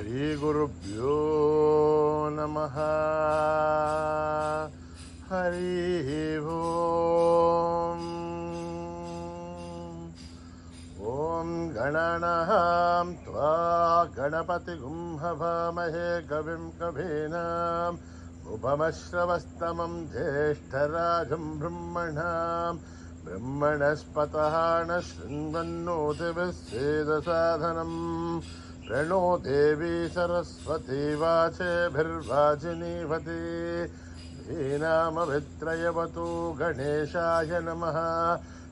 श्रीगुरुभ्यो नमः। हरिः ओम्। ॐ गणनां त्वा गणपतिगुं हवामहे कविं कवीनाम् उपमश्रवस्तमं ज्येष्ठराजं ब्रह्मणस्पतः न शृण्वन्नोतिभिः सेदसाधनम्। प्रणो देवी सरस्वती वाचेभिर्वाचिनीवती। धीनामभित्रयवतु गणेशाय नमः।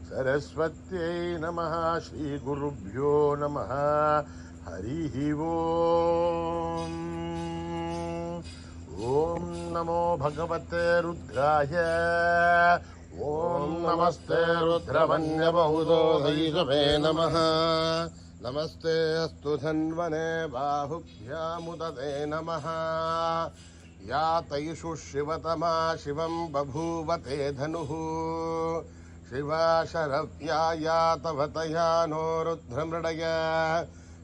सरस्वत्यै नमः। श्रीगुरुभ्यो नमः। हरिः ओम्। ॐ नमो भगवते रुद्राय। ॐ नमस्ते रुद्रवन्यबहुधोधैषवे नमः। नमस्ते अस्तु धन्वने बाहुभ्यामुदते नमः। या तैषु शिवतमा शिवं बभूवते धनुः। शिवा शरव्या या तव तया नो रुद्रमृडय।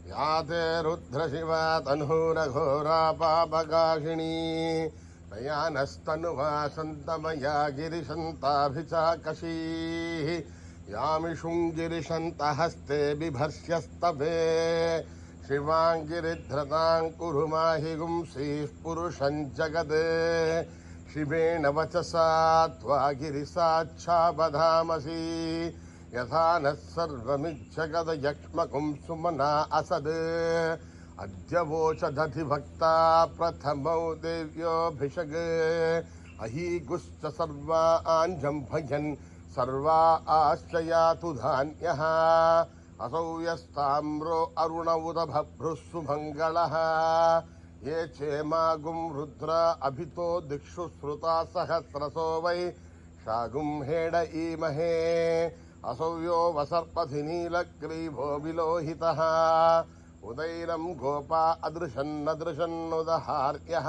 या ते रुद्रशिवा तनूरघोरा पापगाहिणी। तया नस्तनुवा सन्तमया गिरिशन्ताभिचाकशीः। यामिषुङ्गिरिशन्तहस्ते बिभर्ष्यस्तवे। शिवाङ्गिरिधृतां कुरु माहि गुंसीः पुरुषं जगदे। शिवेन वचसा त्वा गिरिसाच्छाबधामसि। यथा नः सर्वमिज्जगदयक्ष्मकुं सुमना असद्। अद्य वोचदधिभक्ता प्रथमौ देव्योऽभिषग्। अहीगुश्च सर्वा आञ्जम्भयन् सर्वा आश्चयातु धान्यः। असौ यस्ताम्रो अरुण उद भभ्रुः सुमङ्गलः। ये चेमागुं रुद्र अभितो दिक्षु श्रुता सहस्रसो वै शागुं हेड ईमहे। असौ यो वसर्पथि नीलग्रीवो विलोहितः। उदैनं गोपा अदृशन्नदृशन्नुदहार्यः।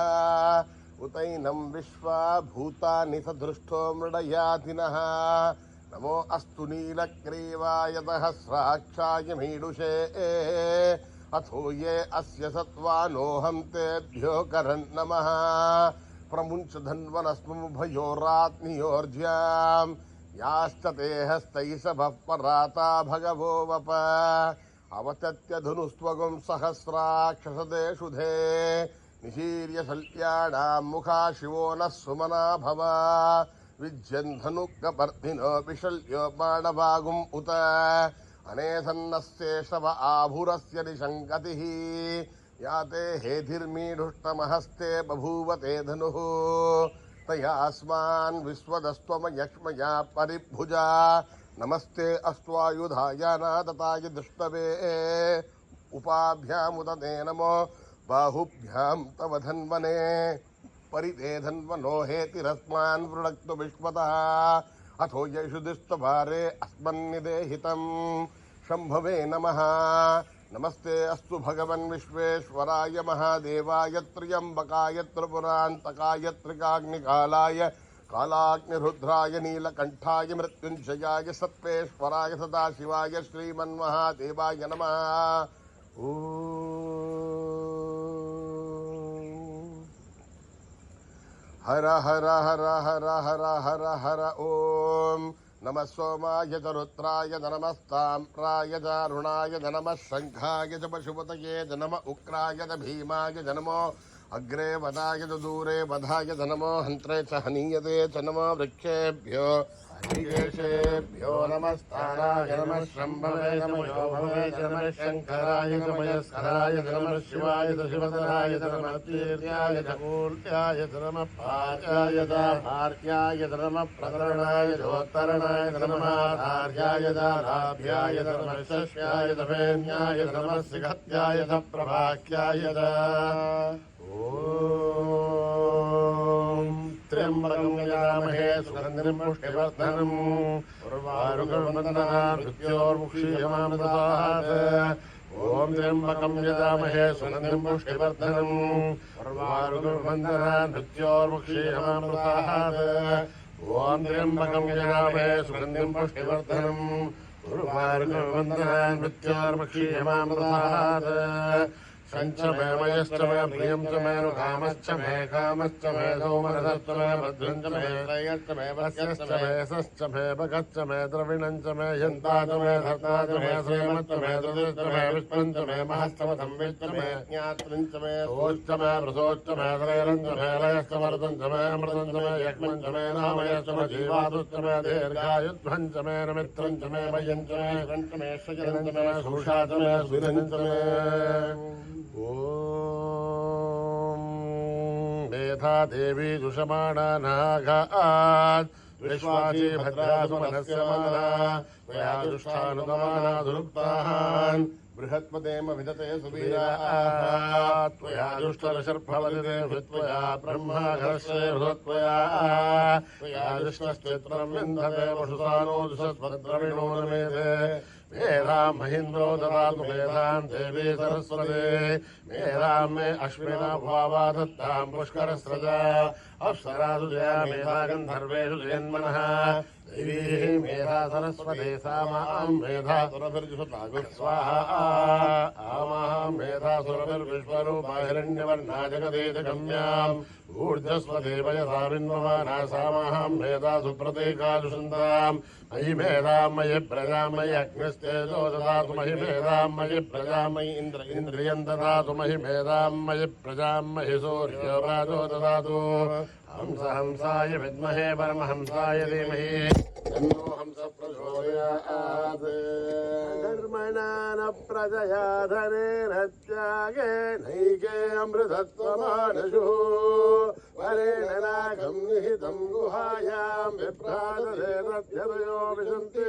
उतैनं विश्वा भूतानि सदृष्टो मृडयातिनः। नमो अस्तु नीलग्रीवाय सहस्राक्षाय मीडुषे। अथो ये अस्य सत्त्वानोऽहं तेभ्यो करन् नमः। प्रमुञ्च धन्वनस्मुभयोरात्म्योर्ज्याम्। याश्च ते हस्तैः सभः पराता भगवो वप। अवतत्यधनुस्त्वगुं सहस्राक्षसदेषुधे। निशीर्य शल्याणां मुखा शिवो नः सुमना भव। विज्यन् धनुकपर्दिनो विशल्यो बाणवागुम् उत। अनेसन्नस्य शव आभुरस्य निशङ्गतिः। या ते हेधिर्मीढुष्टमहस्ते बभूवते धनुः। तयास्मान् विश्वदस्त्वमयक्ष्मया परिभुजा। नमस्ते अस्त्वायुधाय नादताय दुष्टवे। उपाभ्यामुदते नमो बाहुभ्यां तव धन्वने। परिते धन्वनो हेतिरस्मान् वृणक्तु विश्वतः। अथो येषु दिष्टभारे अस्मन्निदेहितं शम्भवे नमः। नमस्ते अस्तु भगवन् विश्वेश्वराय महादेवाय त्र्यम्बकाय त्रिपुरान्तकाय त्रिकाग्निकालाय कालाग्निरुद्राय नीलकण्ठाय मृत्युञ्जयाय सत्त्वेश्वराय सदाशिवाय श्रीमन्महादेवाय नमः। हर हर हर हर हर हर हर ओम। नमः सोमाय च रुद्राय च नमस्ताम्राय च अरुणाय च नमः शङ्खाय च पशुपतये च नमः उक्राय च भीमाय च नमो अग्रे वदाय च दूरे वधाय च नमो हन्त्रे च हनीयते च नमो वृक्षेभ्यो हरिकेशेभ्यो नमस्ताराय नमः शम्भवे नमो भवे च नमः शङ्कराय च मयस्कराय च नमः शिवाय च शिवतराय च नमः तीर्याय च मूर्त्याय च नमः पाचाय च भार्याय च नमः प्रकरणाय चोत्तरणाय च नमः आर्याय च लाभ्याय च नमः शस्याय च फेन्याय च नमः सिगत्याय च प्रभाख्याय च। त्र्यम्बकं यजामहे सुगन्धिं पुष्टिवर्धनम् उर्वारुकवन्दना मृत्योर्मुक्षीयमामृतात्। ॐ त्र्यम्बकं यजामहे सुगन्धिं पुष्टिवर्धनम् उर्वारुकवन्दना मृत्योर्मुक्षीयमामृतात्। ॐ त्र्यम्बकं यजामहे सुगन्धिं पुष्टिवर्धनम् उर्वारुकवन्दना मृत्योर्मुक्षीयमामृतात्। क्षञ्च मे मयश्च मे प्रियं च मे कामश्च मे कामश्च मे सौमनसश्च मे भद्रञ्च मे त्रयश्च मे वस्यश्च मे सश्च मे भगश्च मे द्रविणञ्च मे यन्ता च मे धर्ता च मे श्रीमच्च मे दृश्च मे विष्णुञ्च मे महस्तमथं विश्च मे ज्ञात्रञ्च मे सोश्च मे वृषोश्च मे त्रैरञ्च मे लयश्च मरुतञ्च मे अमृतञ्च मे यक्ष्मञ्च मे नामयश्च मे जीवातुश्च मे दीर्घायुध्वञ्च मे नमित्रञ्च मे भयञ्च मे श्रञ्च मे सजनञ्च मे सुषा च मे सुरञ्च मे ॐ मेधा देवी दुषमाणा नागात् विश्वासी भद्रासु मनस्य माना त्वया दुष्टानुगमाना दुरुक्तान् बृहत्पदेम विदते सुवीराः त्वया दुष्टरशर्भवदिते त्वया ब्रह्माघरस्य हृत्वया त्वया दुष्टश्चित्रं विन्दते वशुसानो दुषद्भद्रविणो नमेते मेधां महीन्द्रो ददातु मेधां देवी सरस्वती मेधां मे अश्विना भावा दत्तां पुष्करस्रजा अप्सरासु जया मेधा गन्धर्वेषु जयन्मनः देवी मेधा सरस्वती सा मां मेधा सुरभिर्जुषतागु स्वाहा आमां मेधा सुरभिर्विश्वरूपा हिरण्यवर्णा जगदेशगम्याम् ऊर्जस्वदेव यथा बिन्वमाना सा मां मेधा सुप्रतीकाजुषन्ताम् मयि मेधां मयि प्रजां मयि अग्निस्तेजो ददातु मयि मेधां मयि प्रजां मयि इन्द्रियं ददातु मयि मेधां मयि प्रजां मयि सूर्योराजो ददातु हंसाय विद्महे परमहंसाय धीमहि तन्नो हंसः प्रचोदयात् धर्मणा न प्रजया धनेन त्यागेनैके अमृतत्वमानशुः वरेण नागं निहितं गुहायां विभ्राजते विशन्ति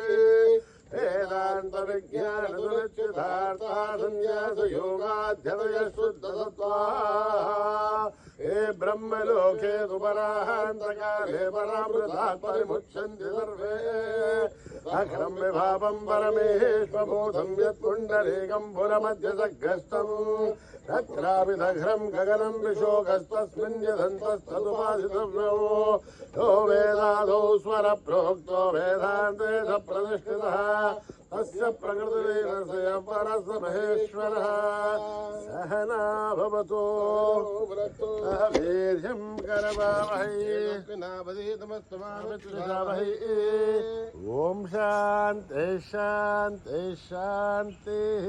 वेदान्तविज्ञानदुरच्युतार्था सन्न्यासयोगाध्यतयः शुद्धसत्त्वाः हे ब्रह्मलोके सुपराहान्तकाले परामृतात् परिमुच्यन्ति सर्वे अखरं विभावं परमेश्वबोधं यत्पुण्डरीकं पुरमध्यसग्रस्तम् तत्रापि दघ्रं गगनं विशोकस्तस्मिन् यदन्तस्तदुपासितव्यो यो वेदादौ स्वरप्रोक्तो वेदान्ते स प्रतिष्ठितः तस्य प्रकृतिरेण परस्य महेश्वरः सहना भवतु वीर्यं करवावहै ॐ शान्ति शान्ति शान्तिः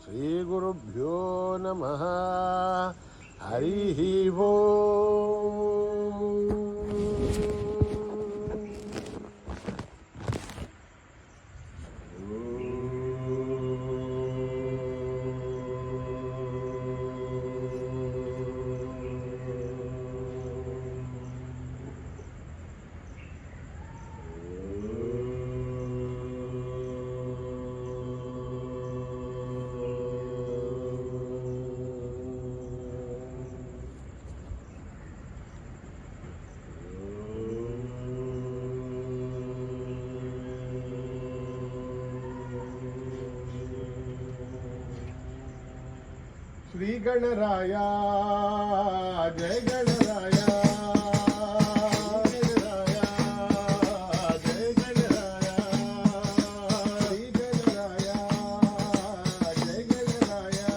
श्रीगुरुभ्यो नमः हरिः ओम् श्री गणराया जय गणराया जय गणराया श्री गणराया जय गणराया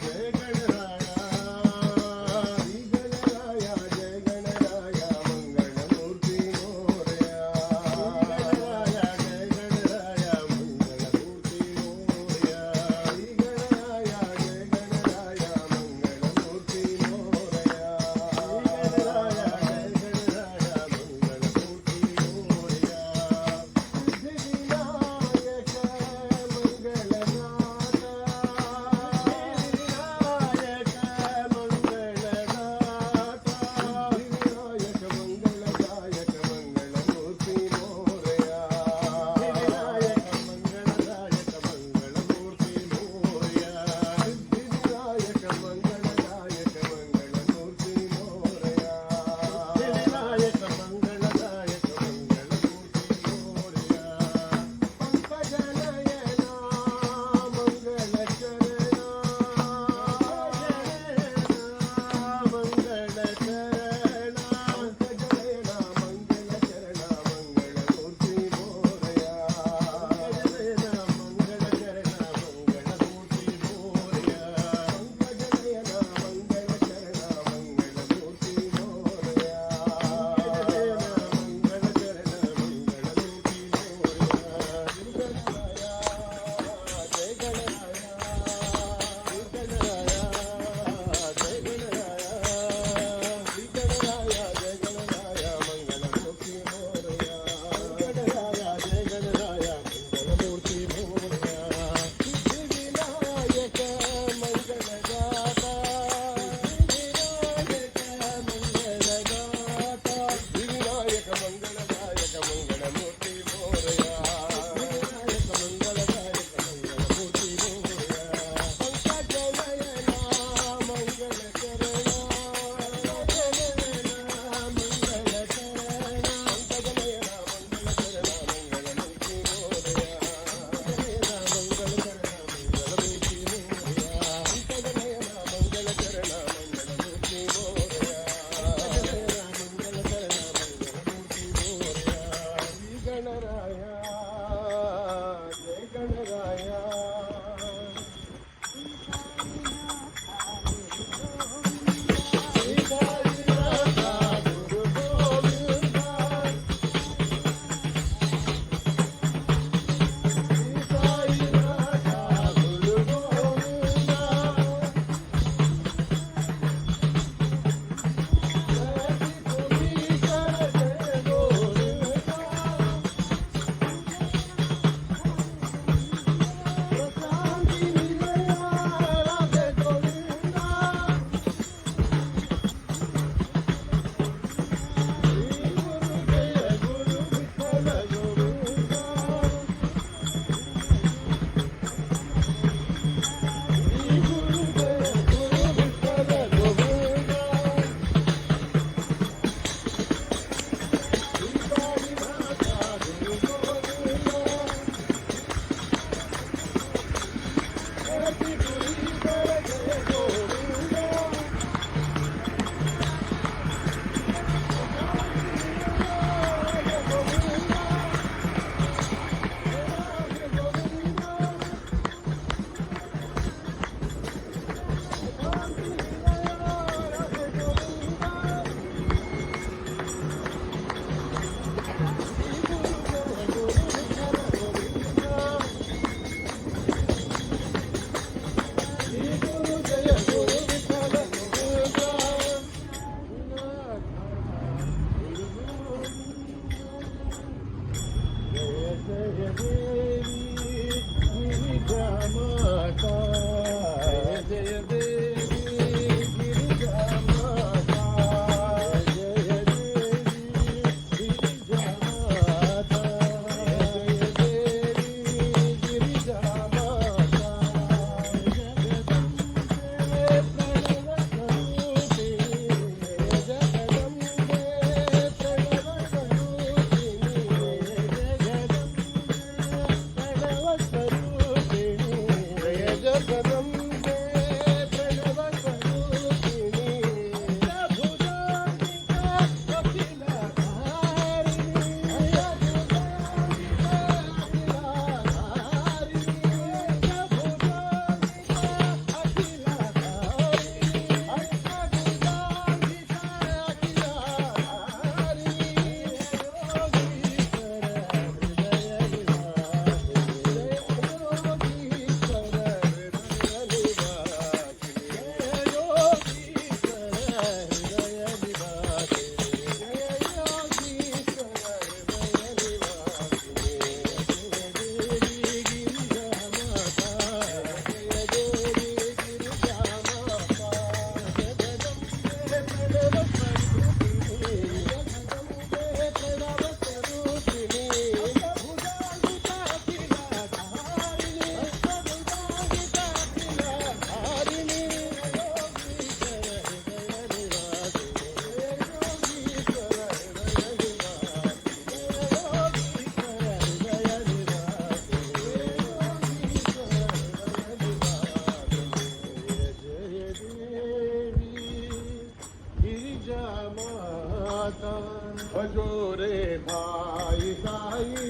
जय गणराया श्री गणराया जय गणराया मंगलमूर्ति मोरया गणराया जय गणराया मंगलमूर्ति साई साई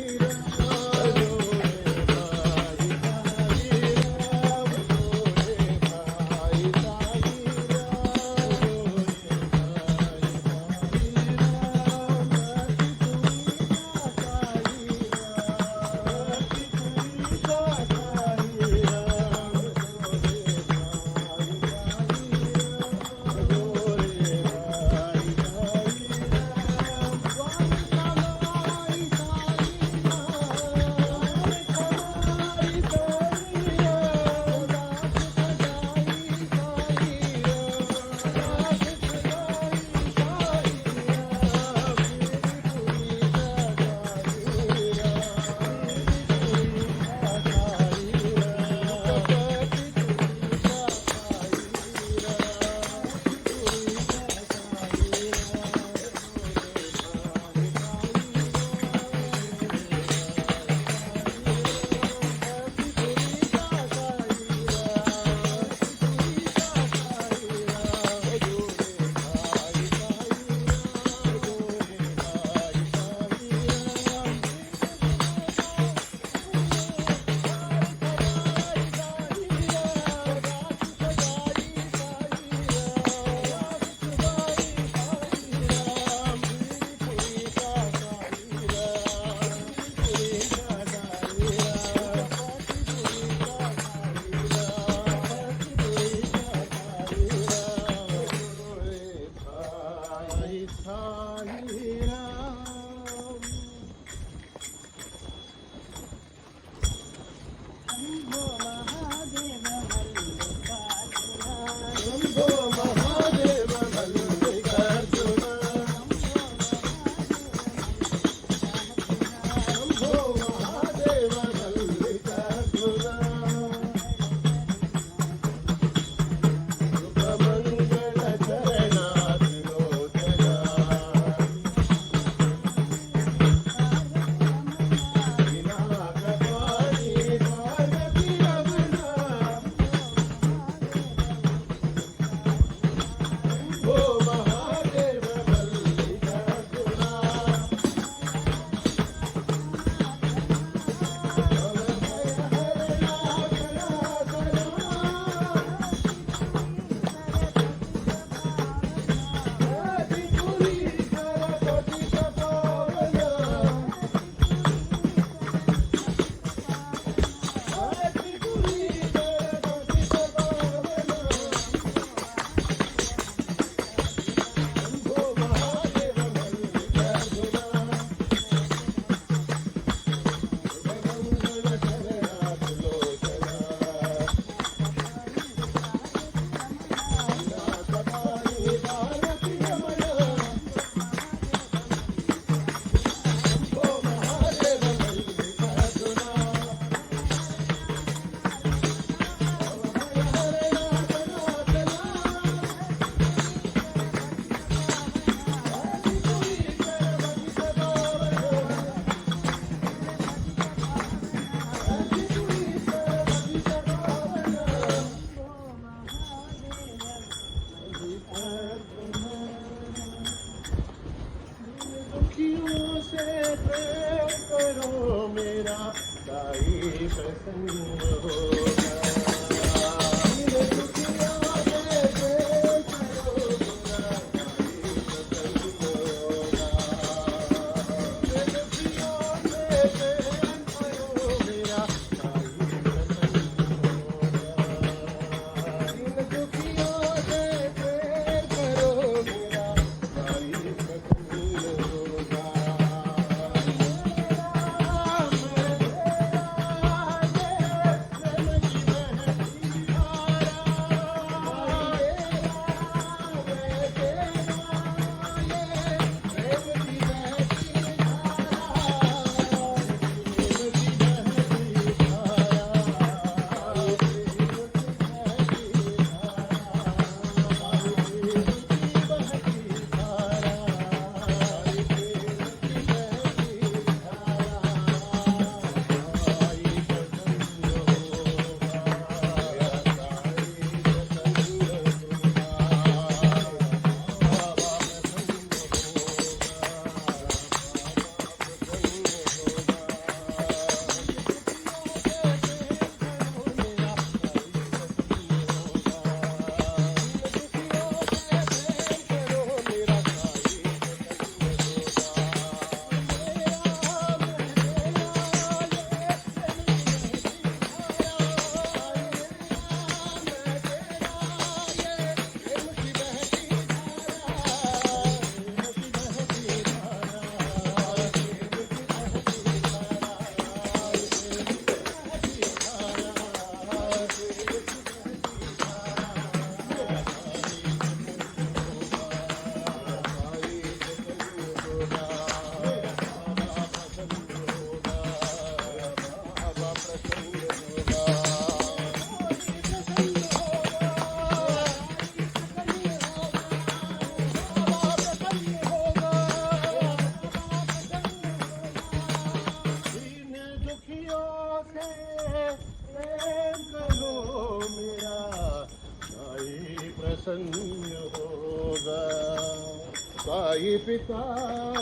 आई पिता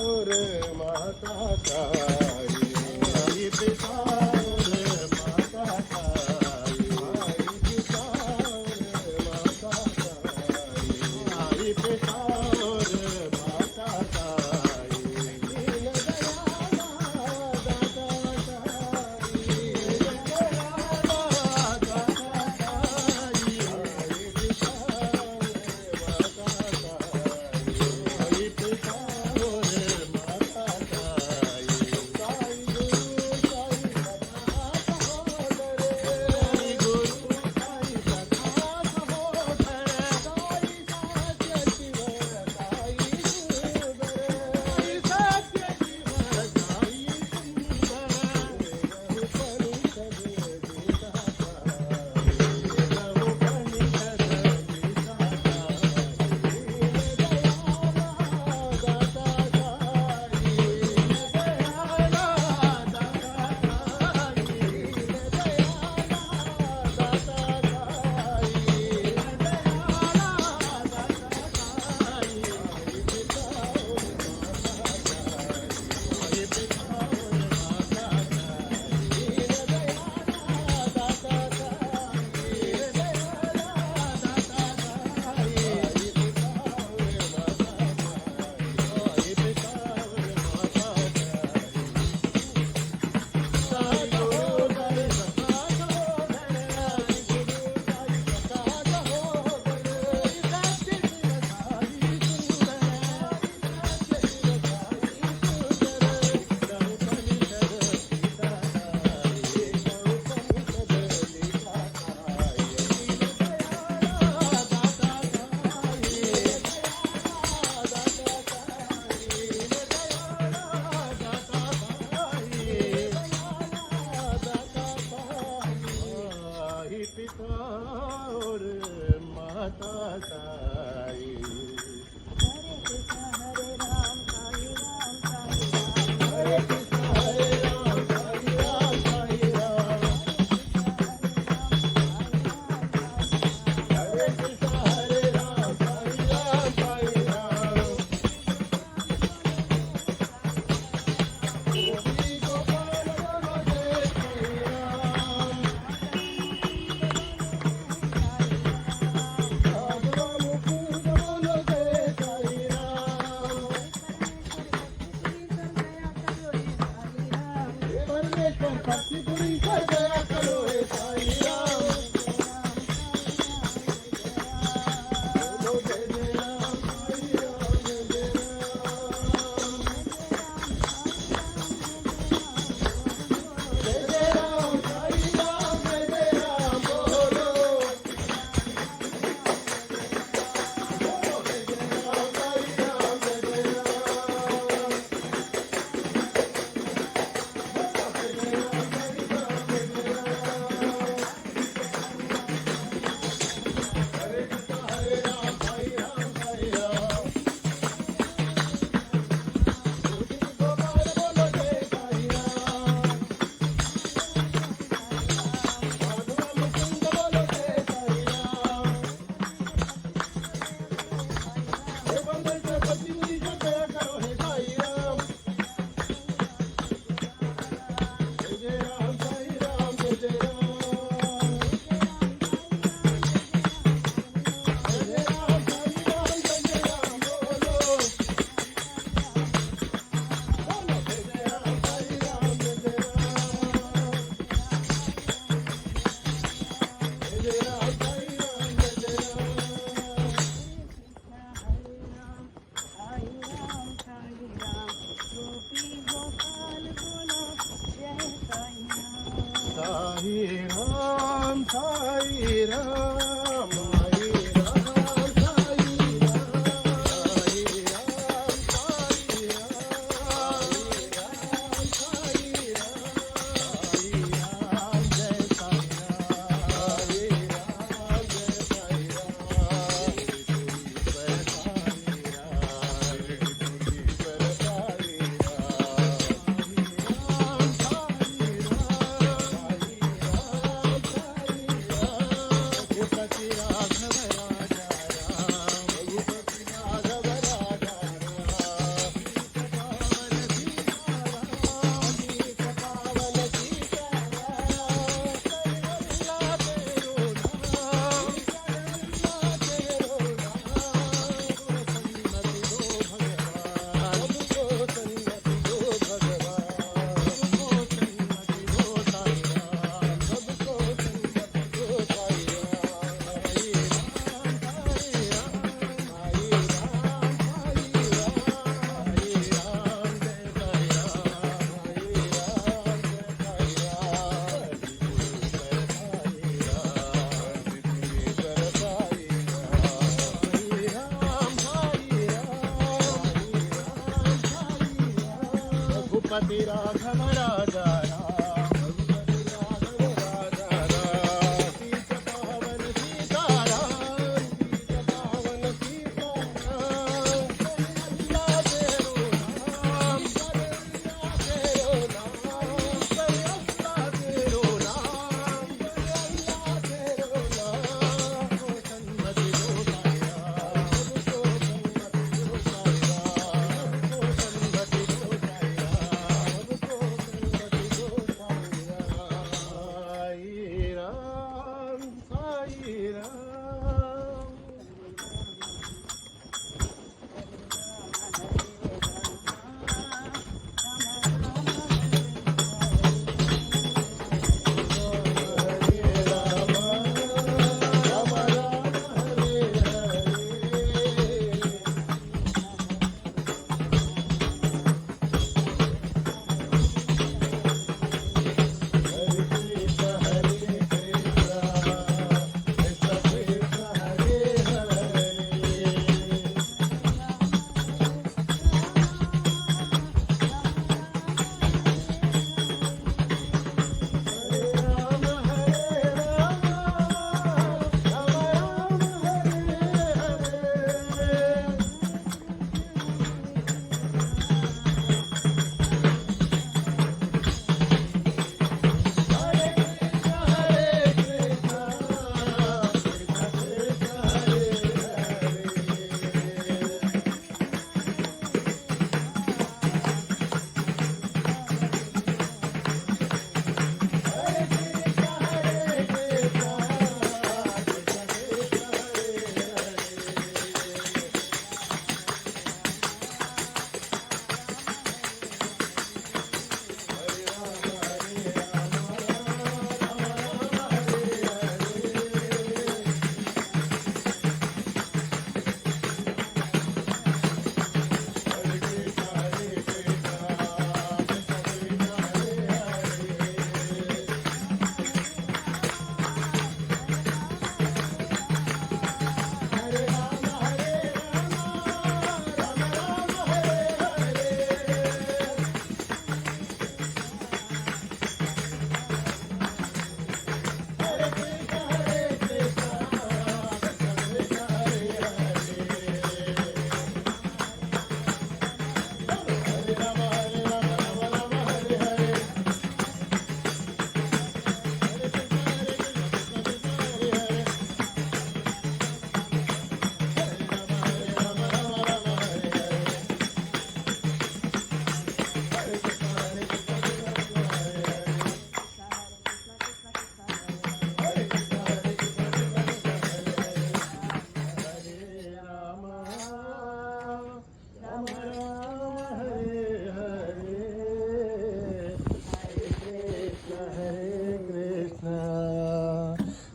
और माता ताई, आई पिता और माता ताई, आई पिता और माता ताई, आई पिता और माता ताई, पिता और माता ताई। हरे कृष्ण हरे राम साई राम साई राम, हरे कृष्ण हरे राम साई राम साई राम, हरे कृष्ण हरे राम साई राम साई राम, गोपी गोपाल बोलो जय श्री राम, राधा मुकुंद बोलो जय साई राम, हे परमेश्वर भक्तिपुरी कर दया करो हे साई राम, बोलो जय जय राम साई राम जय जय राम, जय जय राम साई राम जय जय राम, बोलो जय जय राम साई राम जय जय राम, हरे कृष्ण हरे राम साई राम साई राम, गोपी गोपाल बोलो जय साई राम, राधा मुकुंद बोलो जय साई राम, हे परमेश्वर भक्तिपुरी कर दया करो हे साई राम, जय जय राम साई राम जय जय राम, जय जय राम साई राम जय जय राम, बोलो जय जय राम साई राम जय जय राम, जय जय राम साई राम जय जय राम, हरे राम साई राम, गोपी गोपाल बोलो जय साई राम। साई राम साई राम, साई राम साई राम, साई राम साई राम, साई राम साई राम, जय साई राम, साई राम जय साई राम, ईश्वर साई राम, ईश्वर साई राम, राम साई राम, साई राम रघुपति राघव राजा राम, रघुपति राघव राजा राम, सीत पावन सीताराम, सीत पावन सीताराम, अल्लाह तेरो नाम, अल्लाह तेरो नाम, अल्लाह तेरो नाम, अल्लाह तेरो नाम, को सन्मति दो साया, को सन्मति दो साया, को सन्मति दो साया, को सन्मति दो साया। Sai Ram, Sai Ram.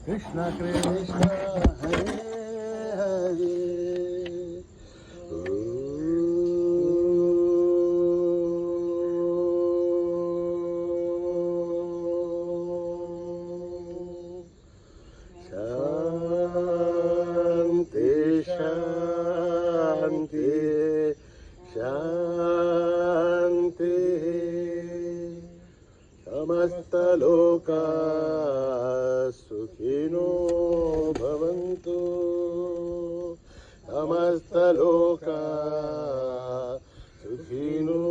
Krishna Krishna Hare Hare Shanti Shanti Shanti Samastaloka Sukhino Bhavantu Samastaloka Sukhino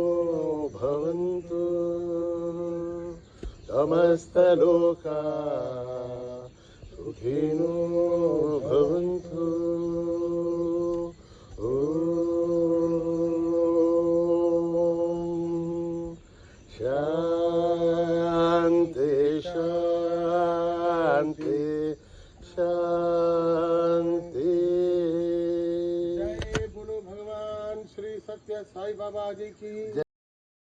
Bhavantu Samastaloka Sukhino Bhavantu Shanti Shanti Shanti जय बोलो भगवान श्री सत्य साई बाबा जी की